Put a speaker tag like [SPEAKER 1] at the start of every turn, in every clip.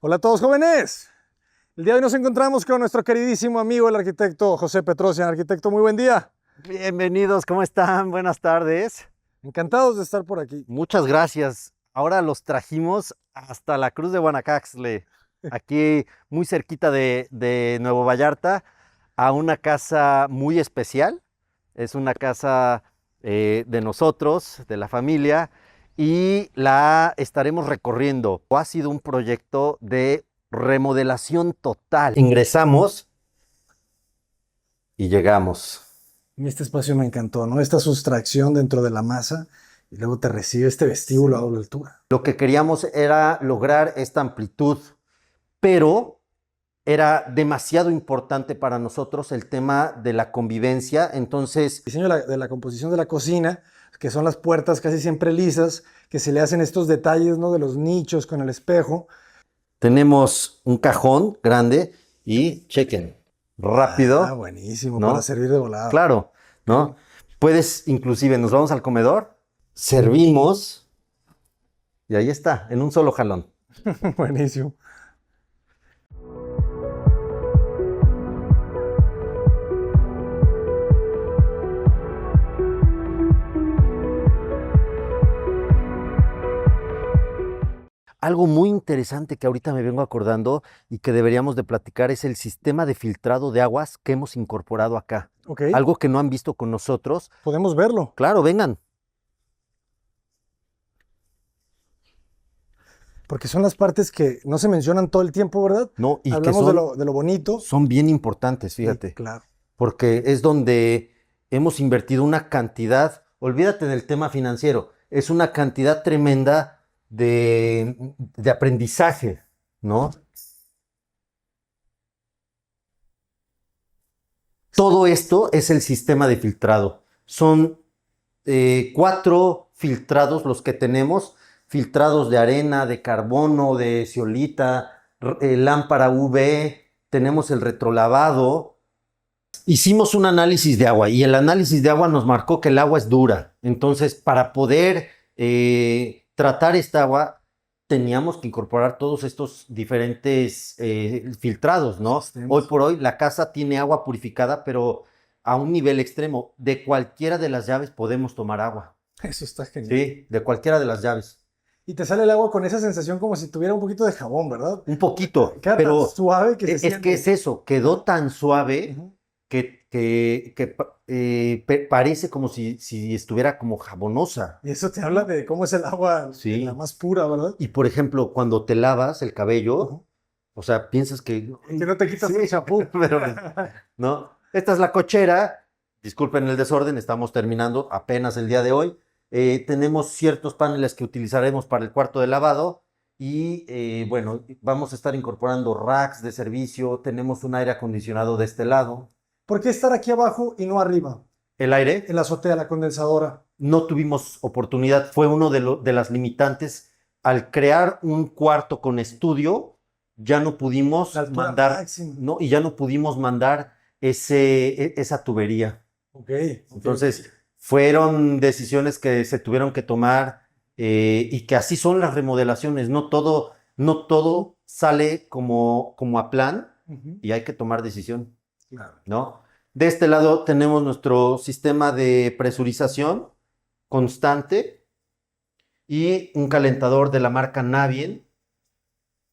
[SPEAKER 1] Hola a todos jóvenes. El día de hoy nos encontramos con nuestro queridísimo amigo, el arquitecto José Petrosian. Arquitecto, muy buen día.
[SPEAKER 2] Bienvenidos, ¿cómo están? Buenas tardes.
[SPEAKER 1] Encantados de estar por aquí.
[SPEAKER 2] Muchas gracias. Ahora los trajimos hasta la Cruz de Guanacaxtle, aquí muy cerquita de Nuevo Vallarta, a una casa muy especial. Es una casa de nosotros, de la familia, y la estaremos recorriendo. Ha sido un proyecto de remodelación total. Ingresamos y llegamos.
[SPEAKER 1] Este espacio me encantó, ¿no? Esta sustracción dentro de la masa y luego te recibe este vestíbulo a doble altura.
[SPEAKER 2] Lo que queríamos era lograr esta amplitud, pero era demasiado importante para nosotros el tema de la convivencia. Entonces,
[SPEAKER 1] Diseño de la composición de la cocina, que son las puertas casi siempre lisas, que se le hacen estos detalles, ¿no? De los nichos con el espejo.
[SPEAKER 2] tenemos un cajón grande y chequen, rápido,
[SPEAKER 1] Ah, buenísimo,
[SPEAKER 2] ¿no?
[SPEAKER 1] para servir de volada.
[SPEAKER 2] Claro, ¿no? Puedes, inclusive, nos vamos al comedor, servimos y ahí está, en un solo jalón.
[SPEAKER 1] Buenísimo.
[SPEAKER 2] Algo muy interesante que ahorita me vengo acordando y que deberíamos de platicar es el sistema de filtrado de aguas que hemos incorporado acá.
[SPEAKER 1] Ok,
[SPEAKER 2] Algo que no han visto con nosotros.
[SPEAKER 1] podemos verlo.
[SPEAKER 2] Claro, vengan.
[SPEAKER 1] Porque son las partes que no se mencionan todo el tiempo, ¿verdad?
[SPEAKER 2] No, y que
[SPEAKER 1] Hablamos de lo bonito.
[SPEAKER 2] son bien importantes,
[SPEAKER 1] Sí,
[SPEAKER 2] fíjate,
[SPEAKER 1] claro.
[SPEAKER 2] porque es donde hemos invertido una cantidad, olvídate del tema financiero, es una cantidad tremenda de aprendizaje, ¿no? Todo esto es el sistema de filtrado. Son 4 filtrados los que tenemos, filtrados de arena, de carbono, de zeolita, lámpara UV, tenemos el retrolavado. Hicimos un análisis de agua y el análisis de agua nos marcó que el agua es dura. Entonces, para poder tratar esta agua, teníamos que incorporar todos estos diferentes filtrados, ¿no?
[SPEAKER 1] Sistemas.
[SPEAKER 2] Hoy por hoy la casa tiene agua purificada, pero a un nivel extremo. De cualquiera de las llaves podemos tomar agua.
[SPEAKER 1] Eso está genial.
[SPEAKER 2] Sí, de cualquiera de las llaves.
[SPEAKER 1] Y te sale el agua con esa sensación como si tuviera un poquito de jabón, ¿verdad?
[SPEAKER 2] Un poquito,
[SPEAKER 1] Queda
[SPEAKER 2] pero
[SPEAKER 1] tan suave que se
[SPEAKER 2] es
[SPEAKER 1] siente.
[SPEAKER 2] que es eso, quedó tan suave
[SPEAKER 1] Ujú.
[SPEAKER 2] que parece como si estuviera como jabonosa.
[SPEAKER 1] Y eso te habla de cómo es el agua
[SPEAKER 2] Sí.
[SPEAKER 1] la más pura, ¿verdad?
[SPEAKER 2] Y por ejemplo, cuando te lavas el cabello,
[SPEAKER 1] Ujú.
[SPEAKER 2] o sea, piensas que...
[SPEAKER 1] Que no te quitas
[SPEAKER 2] Sí,
[SPEAKER 1] el champú.
[SPEAKER 2] pero no. Esta es la cochera. Disculpen el desorden, estamos terminando apenas el día de hoy. Tenemos ciertos paneles que utilizaremos para el cuarto de lavado y bueno, vamos a estar incorporando racks de servicio. Tenemos un aire acondicionado de este lado.
[SPEAKER 1] ¿Por qué estar aquí abajo y no arriba?
[SPEAKER 2] El aire,
[SPEAKER 1] En la azotea, la condensadora.
[SPEAKER 2] no tuvimos oportunidad, fue uno de las limitantes. Al crear un cuarto con estudio, ya no pudimos
[SPEAKER 1] La altura
[SPEAKER 2] mandar,
[SPEAKER 1] máxima.
[SPEAKER 2] ¿no? Y ya no pudimos mandar esa tubería.
[SPEAKER 1] Ok.
[SPEAKER 2] Entonces, fueron decisiones que se tuvieron que tomar y que así son las remodelaciones. No todo sale como a plan
[SPEAKER 1] Ujú.
[SPEAKER 2] y hay que tomar decisión,
[SPEAKER 1] Claro.
[SPEAKER 2] ¿no? De este lado tenemos nuestro sistema de presurización constante y un calentador de la marca Navien,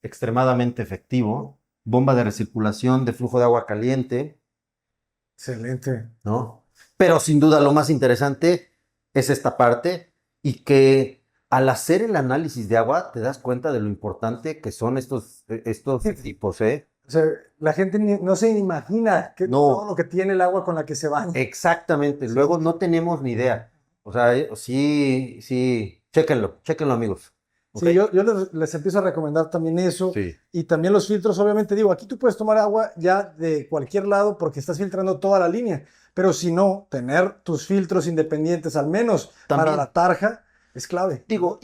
[SPEAKER 2] extremadamente efectivo, bomba de recirculación de flujo de agua caliente,
[SPEAKER 1] Excelente.
[SPEAKER 2] ¿no? Pero sin duda lo más interesante es esta parte y que al hacer el análisis de agua te das cuenta de lo importante que son estos tipos, ¿eh?
[SPEAKER 1] O sea, la gente no se imagina
[SPEAKER 2] No.
[SPEAKER 1] todo lo que tiene el agua con la que se baña.
[SPEAKER 2] Exactamente, luego no tenemos ni idea. O sea, sí, chéquenlo amigos.
[SPEAKER 1] Sí,
[SPEAKER 2] ¿Ok?
[SPEAKER 1] yo les empiezo a recomendar también eso.
[SPEAKER 2] Sí.
[SPEAKER 1] Y también los filtros, obviamente digo, aquí tú puedes tomar agua ya de cualquier lado porque estás filtrando toda la línea. Pero si no, tener tus filtros independientes, al menos para
[SPEAKER 2] También.
[SPEAKER 1] la tarja, es clave.
[SPEAKER 2] Digo,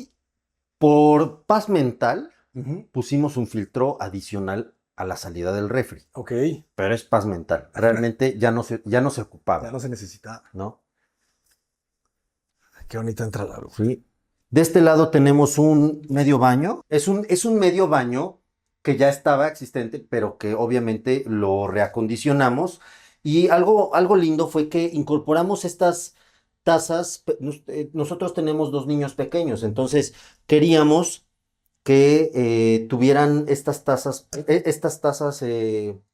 [SPEAKER 2] por paz mental,
[SPEAKER 1] Ujú.
[SPEAKER 2] pusimos un filtro adicional a la salida del refri,
[SPEAKER 1] Ok,
[SPEAKER 2] pero es paz mental. Realmente ya no se ocupaba,
[SPEAKER 1] ya no se necesita.
[SPEAKER 2] ¿no?
[SPEAKER 1] Qué bonita entra la luz.
[SPEAKER 2] Sí. De este lado tenemos un medio baño. Es un medio baño que ya estaba existente, pero que obviamente lo reacondicionamos. Y algo lindo fue que incorporamos estas tazas. Nosotros tenemos dos niños pequeños, entonces queríamos que tuvieran estas tazas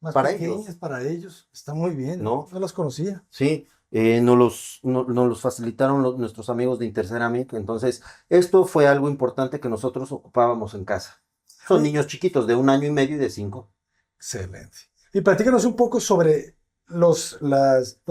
[SPEAKER 1] Más
[SPEAKER 2] para ellos,
[SPEAKER 1] pequeñas para ellos. Está muy bien.
[SPEAKER 2] ¿no?
[SPEAKER 1] No las conocía.
[SPEAKER 2] Sí, nos los facilitaron nuestros amigos de Interceramic. Entonces, esto fue algo importante que nosotros ocupábamos en casa. Son
[SPEAKER 1] Oye,
[SPEAKER 2] niños chiquitos de 1 año y medio y de 5.
[SPEAKER 1] excelente. Y platícanos un poco sobre los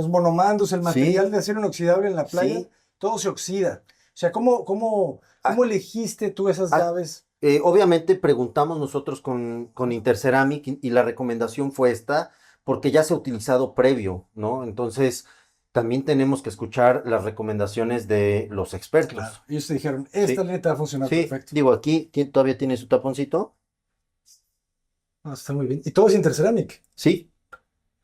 [SPEAKER 1] monomandos, el
[SPEAKER 2] Sí,
[SPEAKER 1] material de acero inoxidable en la playa.
[SPEAKER 2] sí.
[SPEAKER 1] Todo se oxida. O sea, ¿cómo elegiste tú esas
[SPEAKER 2] Ah,
[SPEAKER 1] llaves?
[SPEAKER 2] obviamente preguntamos nosotros con Interceramic y la recomendación fue esta, porque ya se ha utilizado previo, ¿no? Entonces, también tenemos que escuchar las recomendaciones de los
[SPEAKER 1] Claro.
[SPEAKER 2] expertos.
[SPEAKER 1] Ellos te dijeron, esta
[SPEAKER 2] Sí,
[SPEAKER 1] neta va a funcionar
[SPEAKER 2] sí.
[SPEAKER 1] perfecto.
[SPEAKER 2] Digo, aquí todavía tiene su taponcito.
[SPEAKER 1] Ah, está muy bien. Y todo es Interceramic.
[SPEAKER 2] Sí,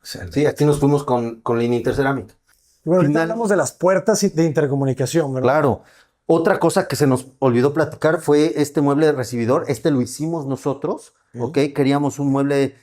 [SPEAKER 2] sí,
[SPEAKER 1] Excelente.
[SPEAKER 2] aquí nos fuimos con línea Interceramic.
[SPEAKER 1] Y bueno, ahorita
[SPEAKER 2] Final,
[SPEAKER 1] hablamos de las puertas de intercomunicación, ¿verdad?
[SPEAKER 2] claro. Otra cosa que se nos olvidó platicar fue este mueble de recibidor. Este lo hicimos nosotros, ¿ok?
[SPEAKER 1] Ok.
[SPEAKER 2] Queríamos un mueble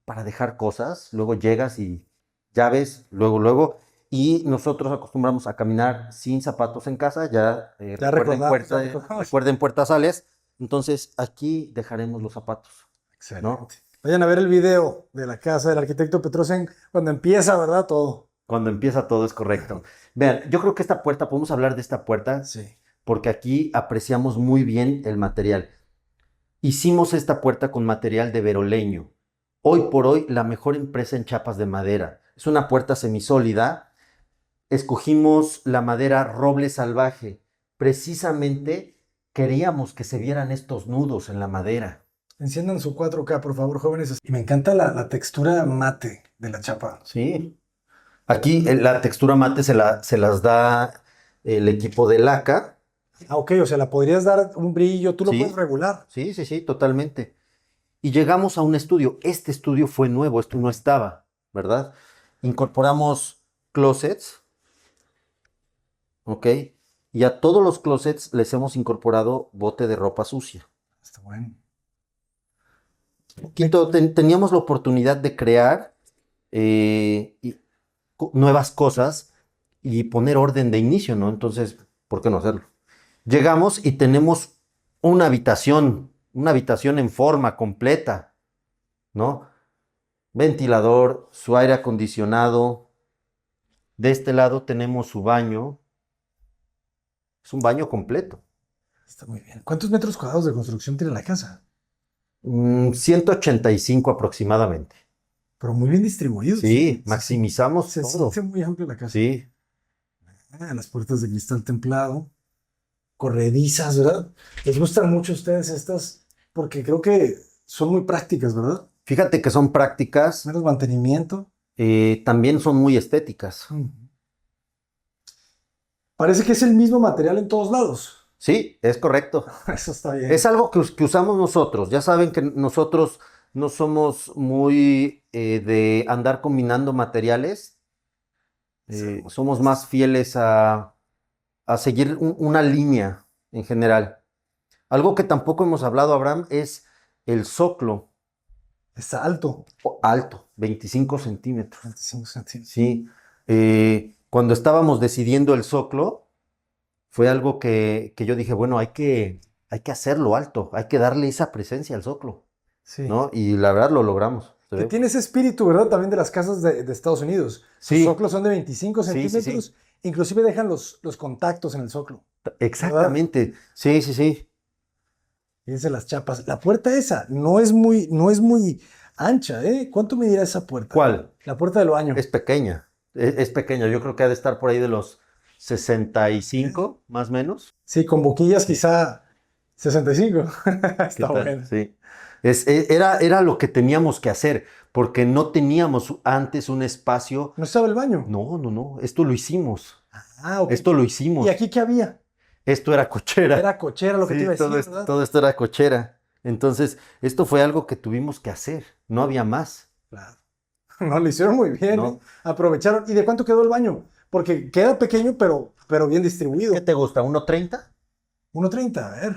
[SPEAKER 2] para dejar cosas. Luego llegas y llaves, luego. Y nosotros acostumbramos a caminar sin zapatos en casa. Ya
[SPEAKER 1] Ya recordamos, ya recordamos.
[SPEAKER 2] recuerden puertas sales. Entonces aquí dejaremos los zapatos, ¿no?
[SPEAKER 1] Excelente. Vayan a ver el video de la casa del arquitecto Petrosen cuando empieza, ¿verdad? Todo.
[SPEAKER 2] Cuando empieza todo es correcto. Vean, yo creo que esta puerta, podemos hablar de esta puerta
[SPEAKER 1] Sí.
[SPEAKER 2] porque aquí apreciamos muy bien el material. Hicimos esta puerta con material de veroleño. Hoy por hoy, la mejor empresa en chapas de madera. Es una puerta semisólida. Escogimos la madera roble salvaje. Precisamente queríamos que se vieran estos nudos en la madera.
[SPEAKER 1] Enciendan su 4K, por favor, jóvenes. Y me encanta la textura mate de la chapa.
[SPEAKER 2] Sí. Aquí la textura mate se las da el equipo de laca.
[SPEAKER 1] Ah, ok, o sea, la podrías dar un brillo, tú lo puedes
[SPEAKER 2] Sí,
[SPEAKER 1] regular.
[SPEAKER 2] sí, totalmente. Y llegamos a un estudio. Este estudio fue nuevo, esto no estaba, ¿verdad? Incorporamos closets, ¿ok? Y a todos los closets les hemos incorporado bote de ropa sucia.
[SPEAKER 1] Está bueno.
[SPEAKER 2] Teníamos la oportunidad de crear nuevas cosas y poner orden de inicio, ¿no? Entonces, ¿por qué no hacerlo? Llegamos y tenemos una habitación en forma completa, ¿no? Ventilador, su aire acondicionado. De este lado tenemos su baño. Es un baño completo.
[SPEAKER 1] Está muy bien. ¿Cuántos metros cuadrados de construcción tiene la casa?
[SPEAKER 2] 185 aproximadamente.
[SPEAKER 1] Pero muy bien distribuido.
[SPEAKER 2] Sí,
[SPEAKER 1] Se
[SPEAKER 2] maximizamos
[SPEAKER 1] se
[SPEAKER 2] todo.
[SPEAKER 1] siente muy amplia la casa.
[SPEAKER 2] Sí,
[SPEAKER 1] Ah, las puertas de cristal templado, corredizas, ¿verdad? Les gustan mucho a ustedes estas porque creo que son muy prácticas, ¿verdad?
[SPEAKER 2] fíjate que son prácticas,
[SPEAKER 1] Menos mantenimiento.
[SPEAKER 2] también son muy estéticas.
[SPEAKER 1] Ujú. Parece que es el mismo material en todos lados.
[SPEAKER 2] Sí, es correcto.
[SPEAKER 1] Eso está bien.
[SPEAKER 2] Es algo que usamos nosotros. Ya saben que nosotros no somos muy de andar combinando materiales. Somos más fieles a seguir una línea en general. Algo que tampoco hemos hablado, Abraham, es el zoclo
[SPEAKER 1] Está alto.
[SPEAKER 2] alto, 25 centímetros.
[SPEAKER 1] 25 centímetros.
[SPEAKER 2] Sí. Cuando estábamos decidiendo el zoclo, fue algo que yo dije, bueno, hay que hacerlo alto, hay que darle esa presencia al zoclo,
[SPEAKER 1] Sí.
[SPEAKER 2] ¿no? Y la verdad lo logramos. Se
[SPEAKER 1] Que
[SPEAKER 2] ve.
[SPEAKER 1] tiene ese espíritu, ¿verdad? También de las casas de Estados Unidos. Sus
[SPEAKER 2] Sí,
[SPEAKER 1] zoclos son de 25
[SPEAKER 2] sí,
[SPEAKER 1] centímetros. Inclusive dejan los contactos en el zoclo. ¿Verdad?
[SPEAKER 2] exactamente. Sí.
[SPEAKER 1] Fíjense las chapas. La puerta esa no es muy ancha, ¿eh? ¿Cuánto medirá esa puerta?
[SPEAKER 2] ¿Cuál?
[SPEAKER 1] La puerta del baño.
[SPEAKER 2] Es pequeña. Es pequeña. Yo creo que ha de estar por ahí de los 65, más o menos.
[SPEAKER 1] Sí, con boquillas quizá 65.
[SPEAKER 2] ¿Qué
[SPEAKER 1] Está
[SPEAKER 2] tal?
[SPEAKER 1] bueno.
[SPEAKER 2] Sí. Era lo que teníamos que hacer, porque no teníamos antes un espacio.
[SPEAKER 1] ¿No estaba el baño?
[SPEAKER 2] No. Esto lo hicimos.
[SPEAKER 1] Ah, ok.
[SPEAKER 2] Esto lo hicimos.
[SPEAKER 1] ¿Y aquí qué había?
[SPEAKER 2] Esto era cochera.
[SPEAKER 1] Era cochera lo que te
[SPEAKER 2] Sí,
[SPEAKER 1] iba a decir, ¿verdad?
[SPEAKER 2] todo esto era cochera. Entonces, esto fue algo que tuvimos que hacer. No había más,
[SPEAKER 1] Claro. No, lo hicieron muy bien, ¿eh?
[SPEAKER 2] ¿no?
[SPEAKER 1] Aprovecharon. ¿Y de cuánto quedó el baño? Porque queda pequeño, pero bien distribuido.
[SPEAKER 2] ¿Qué te gusta? ¿1.30?
[SPEAKER 1] 1.30, a ver.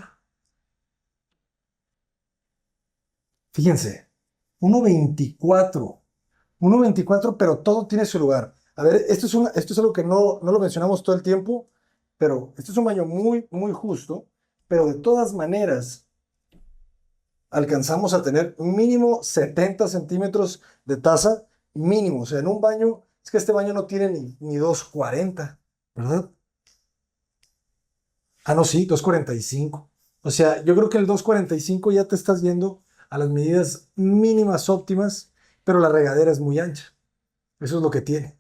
[SPEAKER 1] Fíjense, 1.24. 1.24, pero todo tiene su lugar. A ver, esto es algo que no lo mencionamos todo el tiempo, pero este es un baño muy, muy justo, pero de todas maneras alcanzamos a tener mínimo 70 centímetros de taza, mínimo. O sea, en un baño, es que este baño no tiene ni 2.40, ¿verdad? Ah, no, sí, 2.45. O sea, yo creo que el 2.45 ya te estás yendo a las medidas mínimas óptimas, pero la regadera es muy ancha. Eso es lo que tiene.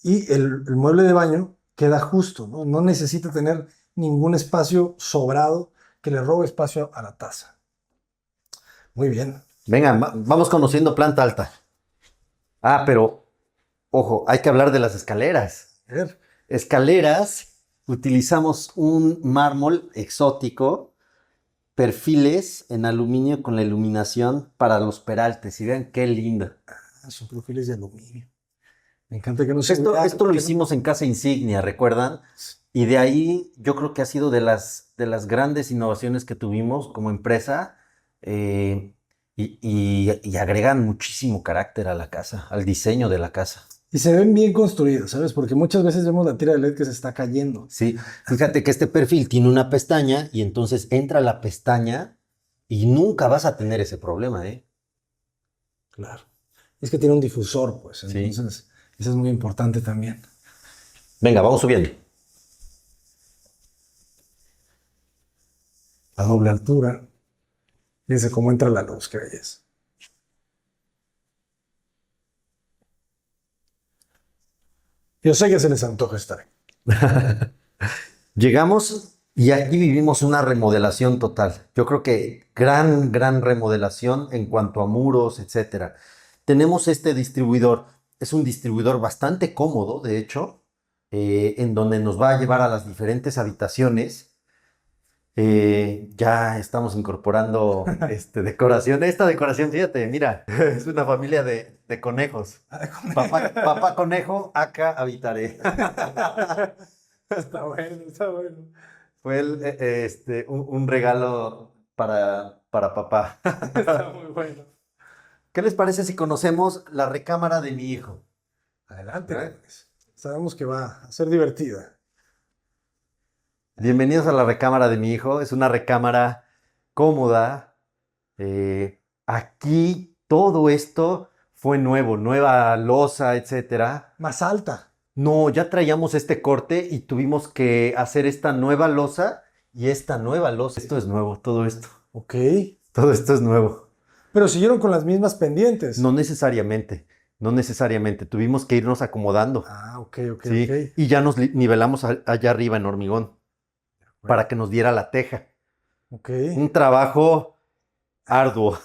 [SPEAKER 1] Y el mueble de baño queda justo, ¿no? No necesita tener ningún espacio sobrado que le robe espacio a la taza. Muy bien.
[SPEAKER 2] Venga, vamos conociendo planta alta. Ah, pero, ojo, hay que hablar de las escaleras.
[SPEAKER 1] A ver,
[SPEAKER 2] Escaleras, utilizamos un mármol exótico, perfiles en aluminio con la iluminación para los peraltes. Y vean qué linda.
[SPEAKER 1] son perfiles de aluminio. Me encanta que no se vea,
[SPEAKER 2] Esto lo
[SPEAKER 1] que
[SPEAKER 2] hicimos en Casa Insignia, ¿recuerdan? Y de ahí yo creo que ha sido de las grandes innovaciones que tuvimos como empresa, y agregan muchísimo carácter a la casa, al diseño de la casa.
[SPEAKER 1] Y se ven bien construidos, ¿sabes? Porque muchas veces vemos la tira de LED que se está cayendo.
[SPEAKER 2] Sí, fíjate que este perfil tiene una pestaña y entonces entra la pestaña y nunca vas a tener ese problema, ¿eh?
[SPEAKER 1] Claro. Es que tiene un difusor, pues.
[SPEAKER 2] Sí.
[SPEAKER 1] Entonces, eso es muy importante también.
[SPEAKER 2] Venga, vamos subiendo.
[SPEAKER 1] A doble altura. Fíjense cómo entra la luz, qué belleza. Yo sé que se les antoja estar aquí.
[SPEAKER 2] Llegamos y aquí vivimos una remodelación total. Yo creo que gran remodelación en cuanto a muros, etcétera. Tenemos este distribuidor. Es un distribuidor bastante cómodo, de hecho, en donde nos va a llevar a las diferentes habitaciones. Ya estamos incorporando decoración. Esta decoración, fíjate, mira, es una familia de conejos. Papá conejo, acá habitaré.
[SPEAKER 1] Está bueno, está bueno.
[SPEAKER 2] Fue un regalo para papá.
[SPEAKER 1] Está muy bueno.
[SPEAKER 2] ¿Qué les parece si conocemos la recámara de mi hijo?
[SPEAKER 1] Adelante, pues. Sabemos que va a ser divertida.
[SPEAKER 2] Bienvenidos a la recámara de mi hijo. Es una recámara cómoda. Aquí todo esto fue nuevo, nueva loza, etcétera.
[SPEAKER 1] Más alta.
[SPEAKER 2] No, ya traíamos este corte y tuvimos que hacer esta nueva loza y esta nueva loza. Esto es nuevo, todo esto.
[SPEAKER 1] Ok.
[SPEAKER 2] Todo esto es nuevo.
[SPEAKER 1] Pero siguieron con las mismas pendientes.
[SPEAKER 2] No necesariamente, no necesariamente. Tuvimos que irnos acomodando.
[SPEAKER 1] Ah, ok,
[SPEAKER 2] ¿Sí?
[SPEAKER 1] ok.
[SPEAKER 2] Y ya nos nivelamos allá arriba en hormigón para que nos diera la teja.
[SPEAKER 1] Ok.
[SPEAKER 2] Un trabajo arduo.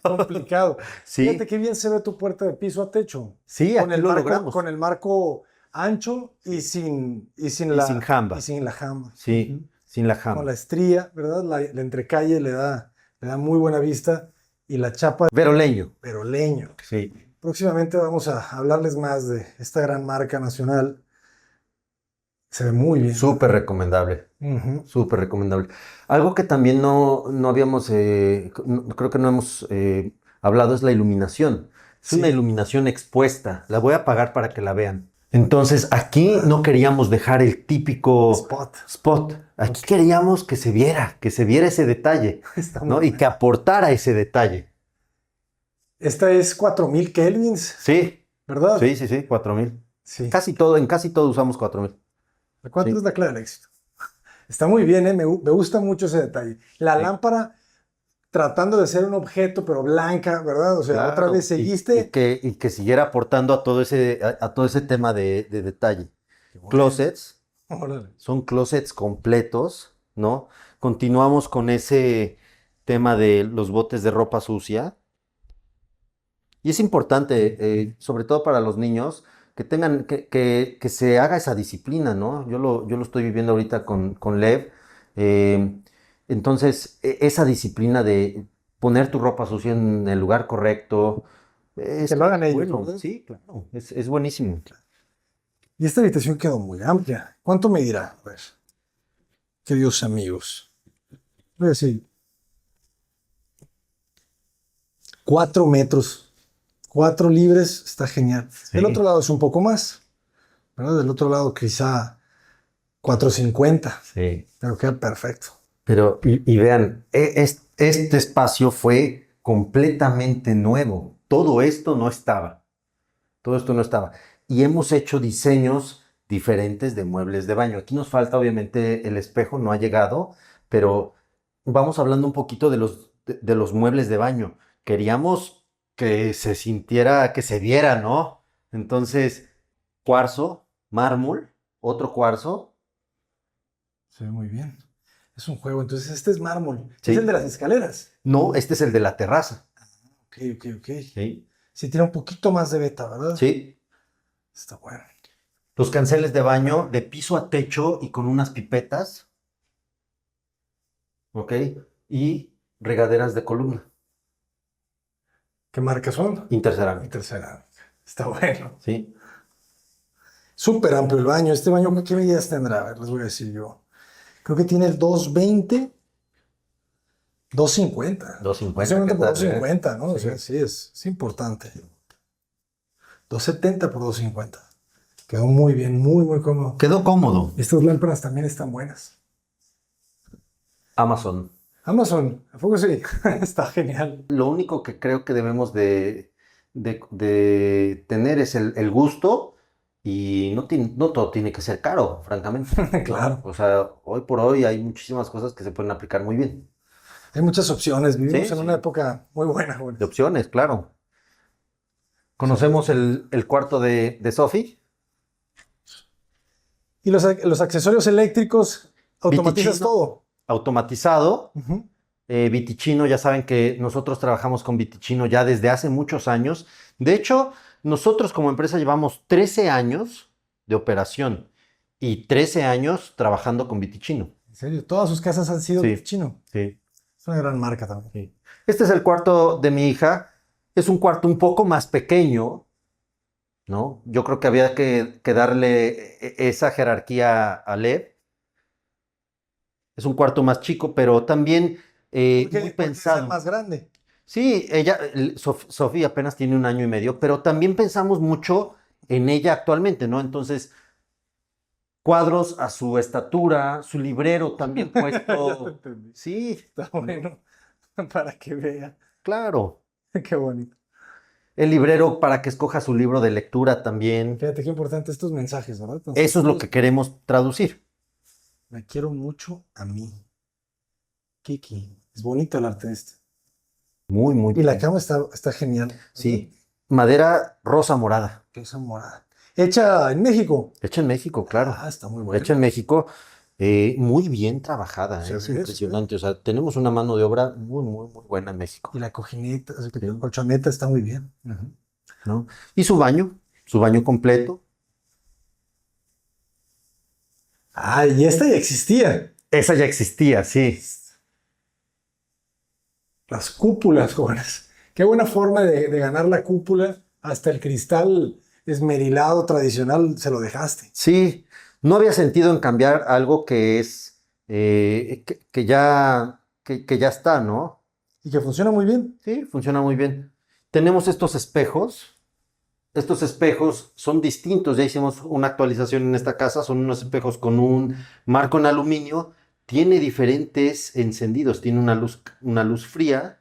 [SPEAKER 1] Complicado.
[SPEAKER 2] Sí.
[SPEAKER 1] Fíjate qué bien se ve tu puerta de piso a techo.
[SPEAKER 2] Sí,
[SPEAKER 1] Con
[SPEAKER 2] aquí
[SPEAKER 1] el
[SPEAKER 2] lo
[SPEAKER 1] marco,
[SPEAKER 2] logramos.
[SPEAKER 1] con el marco ancho y sin
[SPEAKER 2] sin jamba.
[SPEAKER 1] Y sin la jamba.
[SPEAKER 2] Sí,
[SPEAKER 1] Ujú.
[SPEAKER 2] sin la
[SPEAKER 1] Con
[SPEAKER 2] jamba.
[SPEAKER 1] la estría, ¿verdad? La entrecalle le da muy buena vista. Y la chapa,
[SPEAKER 2] Veroleño.
[SPEAKER 1] pero leño.
[SPEAKER 2] Sí.
[SPEAKER 1] Próximamente vamos a hablarles más de esta gran marca nacional. Se ve muy bien.
[SPEAKER 2] Súper recomendable.
[SPEAKER 1] Ujú.
[SPEAKER 2] Súper recomendable. Algo que también no habíamos, creo que no hemos hablado es la iluminación. Es
[SPEAKER 1] Sí.
[SPEAKER 2] una iluminación expuesta. La voy a apagar para que la vean. Entonces, aquí no queríamos dejar el típico spot. Aquí queríamos que se viera ese detalle,
[SPEAKER 1] Está
[SPEAKER 2] ¿no?
[SPEAKER 1] muy
[SPEAKER 2] Y que aportara ese detalle.
[SPEAKER 1] Esta es 4000 kelvins,
[SPEAKER 2] Sí,
[SPEAKER 1] ¿verdad?
[SPEAKER 2] sí, 4000.
[SPEAKER 1] Sí.
[SPEAKER 2] En casi todo usamos 4000.
[SPEAKER 1] ¿Cuánto
[SPEAKER 2] Sí.
[SPEAKER 1] es la clave del éxito? Está muy bien, ¿eh? Me gusta mucho ese detalle. La
[SPEAKER 2] Sí.
[SPEAKER 1] lámpara tratando de ser un objeto, pero blanca, ¿verdad? O sea,
[SPEAKER 2] Claro,
[SPEAKER 1] otra vez seguiste.
[SPEAKER 2] y que siguiera aportando a todo ese tema de detalle.
[SPEAKER 1] Qué bueno.
[SPEAKER 2] Closets,
[SPEAKER 1] Órale.
[SPEAKER 2] son closets completos, ¿no? Continuamos con ese tema de los botes de ropa sucia. Y es importante, sobre todo para los niños, que tengan, que se haga esa disciplina, ¿no? Yo lo estoy viviendo ahorita con Lev. eh, entonces, esa disciplina de poner tu ropa sucia en el lugar correcto,
[SPEAKER 1] Que lo hagan ellos,
[SPEAKER 2] bueno,
[SPEAKER 1] ¿verdad?
[SPEAKER 2] sí, claro, es buenísimo.
[SPEAKER 1] Y esta habitación quedó muy amplia. ¿Cuánto medirá? A ver, queridos amigos. Voy a decir 4 metros. 4 libres, está genial.
[SPEAKER 2] Sí.
[SPEAKER 1] Del otro lado es un poco más, ¿verdad? Del otro lado quizá 4.50,
[SPEAKER 2] Sí.
[SPEAKER 1] pero queda perfecto.
[SPEAKER 2] Pero, y vean, este espacio fue completamente nuevo. Todo esto no estaba. Todo esto no estaba. Y hemos hecho diseños diferentes de muebles de baño. Aquí nos falta, obviamente, el espejo, no ha llegado, pero vamos hablando un poquito de los muebles de baño. Queríamos que se sintiera, que se viera, ¿no? Entonces, cuarzo, mármol, otro cuarzo.
[SPEAKER 1] Se ve muy bien. Es un juego. Entonces, este es mármol.
[SPEAKER 2] Sí.
[SPEAKER 1] Es el de las escaleras.
[SPEAKER 2] No, este es el de la terraza.
[SPEAKER 1] Ok.
[SPEAKER 2] Sí.
[SPEAKER 1] Sí, tiene un poquito más de beta, ¿verdad?
[SPEAKER 2] Sí.
[SPEAKER 1] Está bueno.
[SPEAKER 2] Los canceles de baño de piso a techo y con unas pipetas. ¿Ok? Y regaderas de columna.
[SPEAKER 1] ¿Qué marcas son?
[SPEAKER 2] Intercerámica.
[SPEAKER 1] Intercerámica. Está bueno.
[SPEAKER 2] Sí.
[SPEAKER 1] Súper amplio el baño. Este baño, ¿qué medidas tendrá? A ver, les voy a decir yo. Creo que tiene 2.20, 2.50.
[SPEAKER 2] 250.
[SPEAKER 1] 2.50 por
[SPEAKER 2] ¿Qué tal,
[SPEAKER 1] 2.50, ¿no? O
[SPEAKER 2] Sí.
[SPEAKER 1] sea, sí, es importante. 2.70 por 2.50. Quedó muy bien, muy cómodo.
[SPEAKER 2] Quedó cómodo.
[SPEAKER 1] Estas lámparas también están buenas.
[SPEAKER 2] Amazon.
[SPEAKER 1] Amazon, ¿a poco sí? Está genial.
[SPEAKER 2] Lo único que creo que debemos de tener es el gusto y no todo tiene que ser caro, francamente. ¿no?
[SPEAKER 1] Claro.
[SPEAKER 2] O sea, hoy por hoy hay muchísimas cosas que se pueden aplicar muy bien.
[SPEAKER 1] Hay muchas opciones. Vivimos
[SPEAKER 2] Sí,
[SPEAKER 1] en
[SPEAKER 2] sí.
[SPEAKER 1] una época muy buena, güey.
[SPEAKER 2] De opciones, claro. Conocemos el cuarto de Sophie.
[SPEAKER 1] Y los accesorios eléctricos, automatizas
[SPEAKER 2] Viticino.
[SPEAKER 1] todo.
[SPEAKER 2] Automatizado.
[SPEAKER 1] Ujú.
[SPEAKER 2] Viticino, ya saben que nosotros trabajamos con Viticino ya desde hace muchos años. De hecho, nosotros como empresa llevamos 13 años de operación y 13 años trabajando con Viticino.
[SPEAKER 1] En serio, todas sus casas han sido
[SPEAKER 2] Sí,
[SPEAKER 1] chino.
[SPEAKER 2] sí,
[SPEAKER 1] Es una gran marca también.
[SPEAKER 2] sí. Este es el cuarto de mi hija. Es un cuarto un poco más pequeño, ¿no? Yo creo que había que darle esa jerarquía a Lev. Es un cuarto más chico, pero también
[SPEAKER 1] ¿Por qué?
[SPEAKER 2] muy
[SPEAKER 1] Porque es el
[SPEAKER 2] pensado.
[SPEAKER 1] más grande.
[SPEAKER 2] Sí, ella, Sofía apenas tiene 1 año y medio, pero también pensamos mucho en ella actualmente, ¿no? Entonces, cuadros a su estatura, su librero también
[SPEAKER 1] Ya te
[SPEAKER 2] puesto.
[SPEAKER 1] entendí.
[SPEAKER 2] Sí,
[SPEAKER 1] Está bueno. Para que vea.
[SPEAKER 2] claro.
[SPEAKER 1] Qué bonito.
[SPEAKER 2] El librero para que escoja su libro de lectura también.
[SPEAKER 1] Fíjate qué importante estos mensajes, ¿verdad? Entonces,
[SPEAKER 2] Eso es lo que queremos traducir.
[SPEAKER 1] me quiero mucho a mí. Kiki. Es bonito el arte este.
[SPEAKER 2] Muy, muy
[SPEAKER 1] Y la
[SPEAKER 2] bien.
[SPEAKER 1] cama está genial.
[SPEAKER 2] Sí, madera rosa morada.
[SPEAKER 1] Esa morada. Hecha en México.
[SPEAKER 2] Hecha en México, claro.
[SPEAKER 1] Ah, está muy bueno.
[SPEAKER 2] Hecha en México, muy bien trabajada,
[SPEAKER 1] Se
[SPEAKER 2] es
[SPEAKER 1] ve,
[SPEAKER 2] impresionante. O sea, tenemos una mano de obra muy, muy, muy buena en México.
[SPEAKER 1] Y la cojineta, o sea,
[SPEAKER 2] Sí.
[SPEAKER 1] la colchoneta está muy bien.
[SPEAKER 2] ¿No? Y su baño completo.
[SPEAKER 1] Ah, y esta ya existía.
[SPEAKER 2] Esa ya existía, sí.
[SPEAKER 1] Las cúpulas, jóvenes. Qué buena forma de ganar la cúpula. Hasta el cristal esmerilado tradicional se lo dejaste.
[SPEAKER 2] Sí, no había sentido en cambiar algo que es, que ya está, ¿no?
[SPEAKER 1] Y que funciona muy bien.
[SPEAKER 2] Sí, funciona muy bien. Tenemos estos espejos. Estos espejos son distintos, ya hicimos una actualización en esta casa, son unos espejos con un marco en aluminio, tiene diferentes encendidos, tiene una luz fría,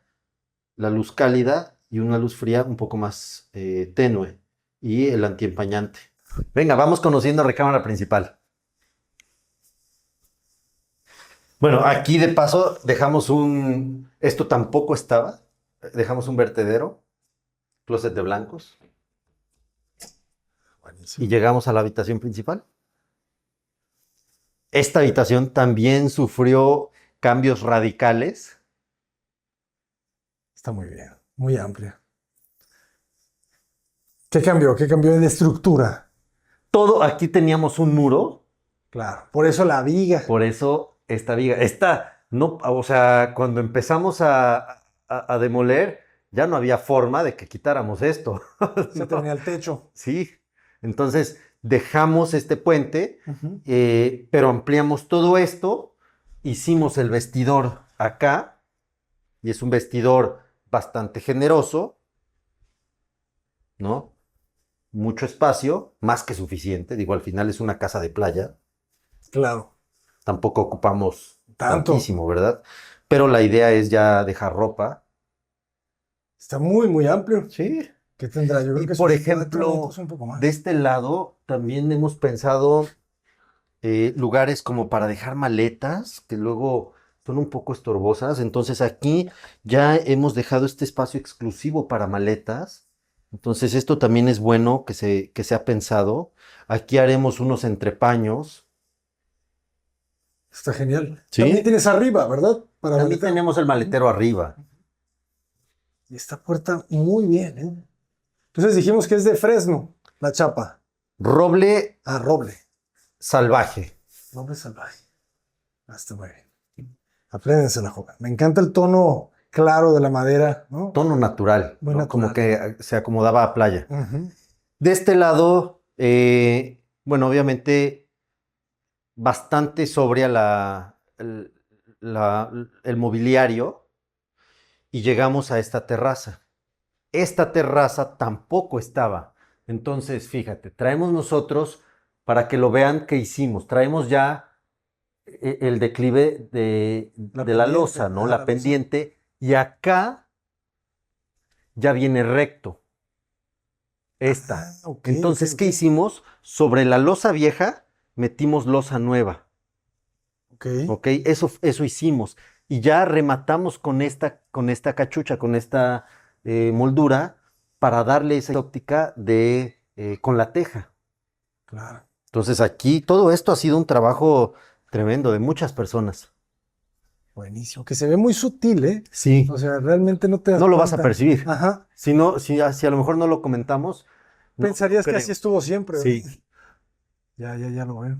[SPEAKER 2] la luz cálida y una luz fría un poco más tenue y el antiempañante. Venga, vamos conociendo recámara principal. Bueno, aquí de paso dejamos esto tampoco estaba, dejamos un vertedero, closet de blancos
[SPEAKER 1] Buenísimo.
[SPEAKER 2] y llegamos a la habitación principal. Esta habitación también sufrió cambios radicales.
[SPEAKER 1] Está muy bien. Muy amplia. ¿Qué cambió? ¿Qué cambió de estructura?
[SPEAKER 2] Todo aquí teníamos un muro,
[SPEAKER 1] Claro. Por eso la viga.
[SPEAKER 2] por eso esta viga, no, o sea, cuando empezamos a demoler, ya no había forma de que quitáramos esto.
[SPEAKER 1] Se
[SPEAKER 2] No.
[SPEAKER 1] tenía el techo.
[SPEAKER 2] Sí, entonces dejamos este puente,
[SPEAKER 1] Ujú.
[SPEAKER 2] pero ampliamos todo esto, hicimos el vestidor acá, y es un vestidor bastante generoso, ¿no? Mucho espacio, más que suficiente. Digo, al final es una casa de playa.
[SPEAKER 1] Claro.
[SPEAKER 2] Tampoco ocupamos
[SPEAKER 1] Tanto.
[SPEAKER 2] tantísimo, ¿verdad? Pero la idea es ya dejar ropa.
[SPEAKER 1] Está muy, muy amplio.
[SPEAKER 2] Sí.
[SPEAKER 1] ¿Qué tendrá? Yo creo
[SPEAKER 2] Y
[SPEAKER 1] que
[SPEAKER 2] por
[SPEAKER 1] sus 4
[SPEAKER 2] ejemplo,
[SPEAKER 1] metros, un poco
[SPEAKER 2] de
[SPEAKER 1] más.
[SPEAKER 2] este lado también hemos pensado lugares como para dejar maletas, que luego son un poco estorbosas. Entonces aquí ya hemos dejado este espacio exclusivo para maletas. Entonces esto también es bueno que se ha pensado. Aquí haremos unos entrepaños.
[SPEAKER 1] Está genial. También
[SPEAKER 2] ¿Sí?
[SPEAKER 1] tienes arriba, ¿verdad? Para
[SPEAKER 2] También
[SPEAKER 1] maletero.
[SPEAKER 2] tenemos el
[SPEAKER 1] Ujú.
[SPEAKER 2] maletero arriba.
[SPEAKER 1] Y esta puerta muy bien, ¿eh? Entonces dijimos que es de fresno, la chapa.
[SPEAKER 2] Roble
[SPEAKER 1] Ah, roble.
[SPEAKER 2] salvaje.
[SPEAKER 1] Roble salvaje. Ah, está muy bien. Apréndensela, joven. Me encanta el tono claro de la madera, ¿no?
[SPEAKER 2] Tono natural,
[SPEAKER 1] Muy
[SPEAKER 2] ¿no? Como
[SPEAKER 1] natural.
[SPEAKER 2] que se acomodaba a playa.
[SPEAKER 1] Ujú.
[SPEAKER 2] De este lado, bueno, obviamente bastante sobria el mobiliario y llegamos a esta terraza. Esta terraza tampoco estaba. Entonces, fíjate, traemos nosotros, para que lo vean que hicimos, traemos ya el declive
[SPEAKER 1] La
[SPEAKER 2] de la
[SPEAKER 1] pendiente.
[SPEAKER 2] losa, ¿no?
[SPEAKER 1] Ah,
[SPEAKER 2] La
[SPEAKER 1] la losa.
[SPEAKER 2] pendiente, y acá ya viene recto, esta.
[SPEAKER 1] Ah, ok, ok,
[SPEAKER 2] Entonces,
[SPEAKER 1] ok.
[SPEAKER 2] ¿qué hicimos? Sobre la losa vieja metimos losa nueva,
[SPEAKER 1] Ok.
[SPEAKER 2] ¿ok? Eso hicimos. Y ya rematamos con esta cachucha, con esta moldura, para darle esa óptica con la teja.
[SPEAKER 1] Claro.
[SPEAKER 2] Entonces, aquí todo esto ha sido un trabajo tremendo de muchas personas.
[SPEAKER 1] Buenísimo. Que se ve muy sutil, ¿eh?
[SPEAKER 2] Sí,
[SPEAKER 1] O sea, realmente no te das
[SPEAKER 2] no lo vas a
[SPEAKER 1] cuenta.
[SPEAKER 2] percibir.
[SPEAKER 1] Ajá.
[SPEAKER 2] Si no, si a lo mejor no lo comentamos, no
[SPEAKER 1] Pensarías que así
[SPEAKER 2] creo.
[SPEAKER 1] estuvo siempre, ¿verdad?
[SPEAKER 2] Sí.
[SPEAKER 1] Ya lo veo.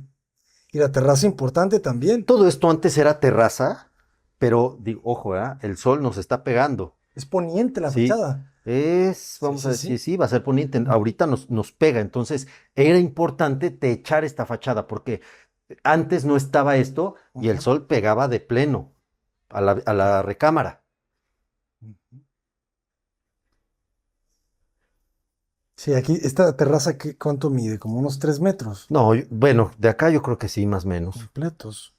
[SPEAKER 1] Y la terraza importante también.
[SPEAKER 2] Todo esto antes era terraza, pero digo, ojo, ¿verdad? El sol nos está pegando.
[SPEAKER 1] Es poniente la
[SPEAKER 2] Sí,
[SPEAKER 1] fachada.
[SPEAKER 2] vamos a
[SPEAKER 1] Sí,
[SPEAKER 2] decir,
[SPEAKER 1] sí.
[SPEAKER 2] sí, va a ser poniente. Ahorita nos pega. Entonces, era importante techar esta fachada, porque antes no estaba esto y el
[SPEAKER 1] Ujú.
[SPEAKER 2] sol pegaba de pleno a la
[SPEAKER 1] Claro.
[SPEAKER 2] recámara.
[SPEAKER 1] Ujú. Sí, aquí, esta terraza, ¿cuánto mide? Como unos 3 metros
[SPEAKER 2] No, bueno, de acá yo creo que sí, más o menos.
[SPEAKER 1] completos.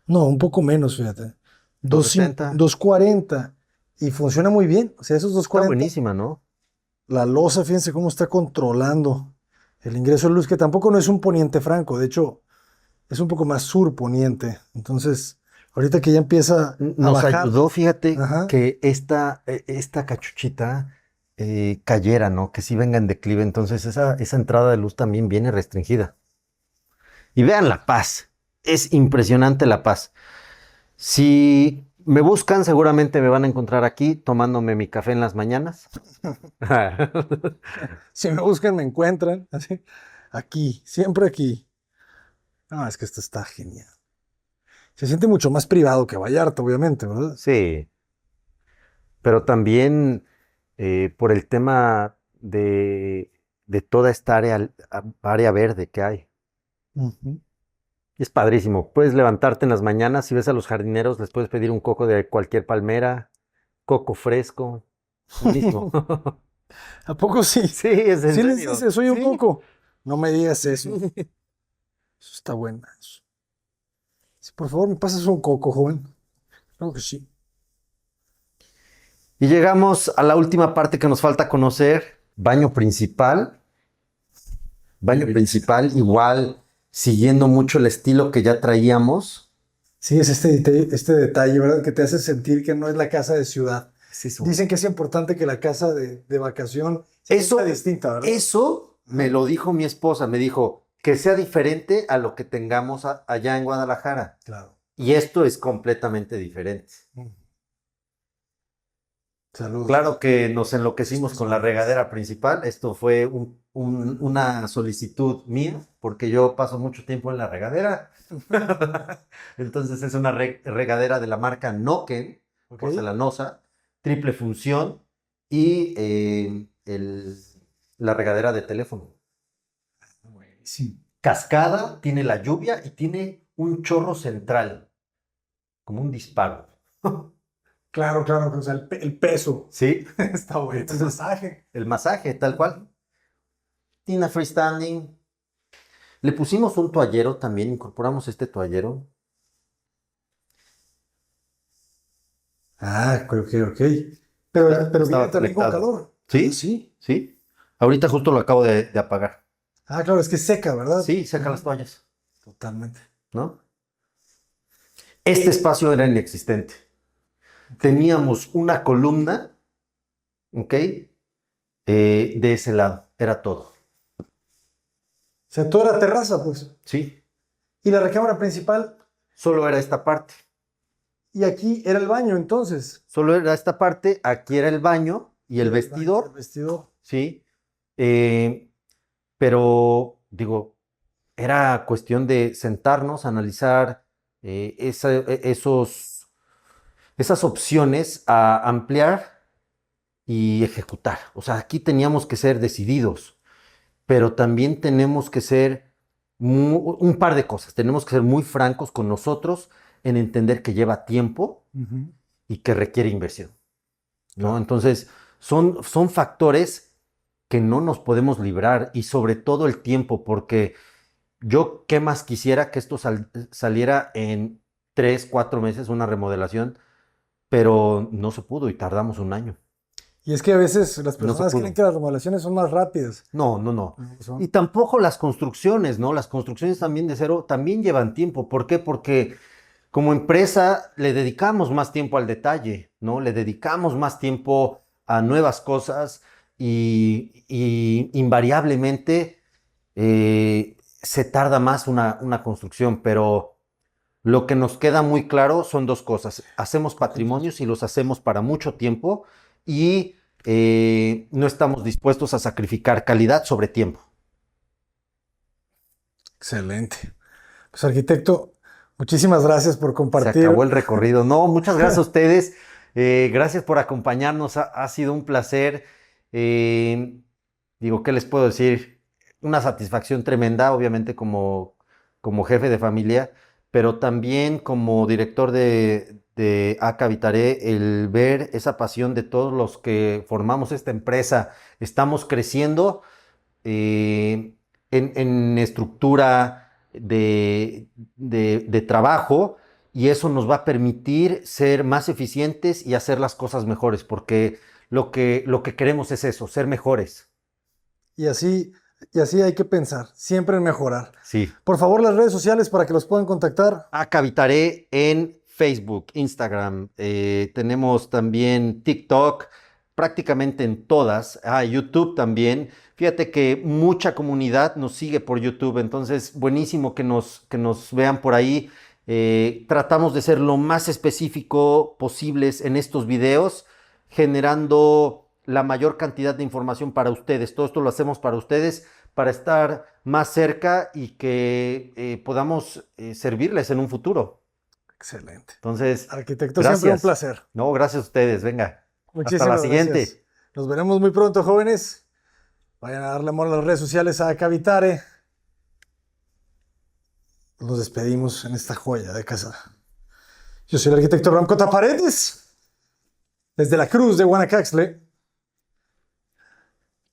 [SPEAKER 1] No, un poco menos, fíjate.
[SPEAKER 2] 270.
[SPEAKER 1] 240. Y funciona muy bien. O sea, esos
[SPEAKER 2] Está
[SPEAKER 1] 240.
[SPEAKER 2] buenísima, ¿no?
[SPEAKER 1] La losa, fíjense cómo está controlando el ingreso de luz, que tampoco no es un poniente franco. De hecho, es un poco más sur poniente. Entonces, ahorita que ya empieza a
[SPEAKER 2] Nos
[SPEAKER 1] bajar.
[SPEAKER 2] ayudó, fíjate,
[SPEAKER 1] Ajá.
[SPEAKER 2] que esta cachuchita cayera, ¿no? Que sí venga en declive. Entonces esa entrada de luz también viene restringida. Y vean La Paz. Es impresionante La Paz. Si me buscan, seguramente me van a encontrar aquí tomándome mi café en las mañanas.
[SPEAKER 1] Si me buscan, me encuentran. Así. Aquí, siempre aquí. Ah, es que esto está genial. Se siente mucho más privado que Vallarta, obviamente, ¿verdad?
[SPEAKER 2] Sí, pero también por el tema de toda esta área verde que hay.
[SPEAKER 1] Ujú.
[SPEAKER 2] Es padrísimo. Puedes levantarte en las mañanas, si ves a los jardineros, les puedes pedir un coco de cualquier palmera, coco fresco. Buenísimo.
[SPEAKER 1] ¿A poco sí?
[SPEAKER 2] Sí, es en
[SPEAKER 1] Sí les
[SPEAKER 2] serio.
[SPEAKER 1] dices, soy un
[SPEAKER 2] Sí.
[SPEAKER 1] coco. No me digas eso. Eso está bueno. Sí, por favor, me pasas un coco, joven. Claro que sí.
[SPEAKER 2] Y llegamos a la última parte que nos falta conocer, baño principal.
[SPEAKER 1] Qué
[SPEAKER 2] Baño
[SPEAKER 1] belleza.
[SPEAKER 2] principal, igual siguiendo mucho el estilo que ya traíamos.
[SPEAKER 1] Sí, es este detalle, ¿verdad? Que te hace sentir que no es la casa de ciudad.
[SPEAKER 2] Es eso.
[SPEAKER 1] Dicen que es importante que la casa de vacación se sienta
[SPEAKER 2] Eso,
[SPEAKER 1] distinta, ¿verdad?
[SPEAKER 2] eso me
[SPEAKER 1] Ajá.
[SPEAKER 2] lo dijo mi esposa, me dijo que sea diferente a lo que tengamos allá en Guadalajara.
[SPEAKER 1] Claro.
[SPEAKER 2] Y esto es completamente diferente.
[SPEAKER 1] Mm. Salud.
[SPEAKER 2] Claro que nos enloquecimos
[SPEAKER 1] Estas
[SPEAKER 2] con la
[SPEAKER 1] maneras.
[SPEAKER 2] regadera principal. Esto fue una solicitud mía, porque yo paso mucho tiempo en la regadera. Entonces es una regadera de la marca Noken,
[SPEAKER 1] Ok.
[SPEAKER 2] porcelanosa, triple función y la regadera de teléfono.
[SPEAKER 1] Buenísimo.
[SPEAKER 2] Cascada, tiene la lluvia y tiene un chorro central, como un disparo.
[SPEAKER 1] Claro, claro, o sea, el peso.
[SPEAKER 2] Sí,
[SPEAKER 1] Está bueno. El masaje.
[SPEAKER 2] el masaje, tal cual. Tina freestanding. Le pusimos un toallero también, incorporamos este toallero.
[SPEAKER 1] Ah, ok, ok. Pero
[SPEAKER 2] Estaba
[SPEAKER 1] viene también con
[SPEAKER 2] conectado.
[SPEAKER 1] calor. Ah,
[SPEAKER 2] ¿Sí?
[SPEAKER 1] sí.
[SPEAKER 2] Sí. Ahorita justo lo acabo de apagar.
[SPEAKER 1] Ah, claro, es que es seca, ¿verdad?
[SPEAKER 2] Sí, saca las toallas,
[SPEAKER 1] Totalmente.
[SPEAKER 2] ¿no? Este espacio era inexistente. Teníamos una columna, ¿ok? De ese lado, era todo.
[SPEAKER 1] O sea, toda la terraza, pues.
[SPEAKER 2] ¿Sí?
[SPEAKER 1] Y la recámara principal.
[SPEAKER 2] Solo era esta parte.
[SPEAKER 1] Y aquí era el baño, entonces.
[SPEAKER 2] Solo era esta parte, aquí era el baño y el
[SPEAKER 1] El
[SPEAKER 2] vestidor,
[SPEAKER 1] vestidor.
[SPEAKER 2] ¿sí? Eh, pero, digo, era cuestión de sentarnos, analizar esas opciones a ampliar y ejecutar. O sea, aquí teníamos que ser decididos, pero también tenemos que ser un par de cosas. Tenemos que ser muy francos con nosotros en entender que lleva tiempo
[SPEAKER 1] Ujú.
[SPEAKER 2] y que requiere inversión, ¿no?
[SPEAKER 1] Claro.
[SPEAKER 2] Entonces, son factores que no nos podemos librar y sobre todo el tiempo, porque yo qué más quisiera que esto saliera en 3, 4 meses, una remodelación, pero no se pudo y tardamos un año.
[SPEAKER 1] Y es que a veces las
[SPEAKER 2] No se
[SPEAKER 1] personas creen
[SPEAKER 2] pudo.
[SPEAKER 1] que las remodelaciones son más rápidas.
[SPEAKER 2] No, no, no.
[SPEAKER 1] No
[SPEAKER 2] Y
[SPEAKER 1] son.
[SPEAKER 2] tampoco las construcciones, ¿no? Las construcciones también de cero también llevan tiempo. ¿Por qué? Porque como empresa le dedicamos más tiempo al detalle, ¿no? Le dedicamos más tiempo a nuevas cosas y invariablemente se tarda más una construcción, pero lo que nos queda muy claro son dos cosas. Hacemos patrimonios y los hacemos para mucho tiempo y no estamos dispuestos a sacrificar calidad sobre tiempo.
[SPEAKER 1] Excelente. Pues arquitecto, muchísimas gracias por
[SPEAKER 2] Se
[SPEAKER 1] compartir.
[SPEAKER 2] acabó el recorrido. No, muchas gracias a ustedes. Gracias por acompañarnos. Ha sido un placer. Eh, digo, ¿qué les puedo decir? Una satisfacción tremenda, obviamente como jefe de familia, pero también como director de ACA Habitaré, el ver esa pasión de todos los que formamos esta empresa. Estamos creciendo en estructura de trabajo y eso nos va a permitir ser más eficientes y hacer las cosas mejores, porque lo que queremos es eso, ser mejores.
[SPEAKER 1] Y así, y así hay que pensar, siempre en mejorar.
[SPEAKER 2] Sí.
[SPEAKER 1] Por favor, las redes sociales para que los puedan contactar.
[SPEAKER 2] Acá habitaré en Facebook, Instagram, tenemos también TikTok, prácticamente en todas, YouTube también. Fíjate que mucha comunidad nos sigue por YouTube, entonces buenísimo que nos vean por ahí. Tratamos de ser lo más específico posibles en estos videos, generando la mayor cantidad de información para ustedes. Todo esto lo hacemos para ustedes, para estar más cerca y que podamos servirles en un futuro.
[SPEAKER 1] Excelente.
[SPEAKER 2] Entonces,
[SPEAKER 1] Arquitecto, siempre un
[SPEAKER 2] gracias.
[SPEAKER 1] placer.
[SPEAKER 2] No, gracias a ustedes. Venga, hasta la
[SPEAKER 1] Muchísimas gracias.
[SPEAKER 2] siguiente.
[SPEAKER 1] Nos veremos muy pronto, jóvenes. Vayan a darle amor a las redes sociales a Cavitare. Nos despedimos en esta joya de casa. Yo soy el arquitecto Ramcota Paredes, desde la Cruz de Guanacaxtle.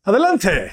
[SPEAKER 1] ¡Adelante!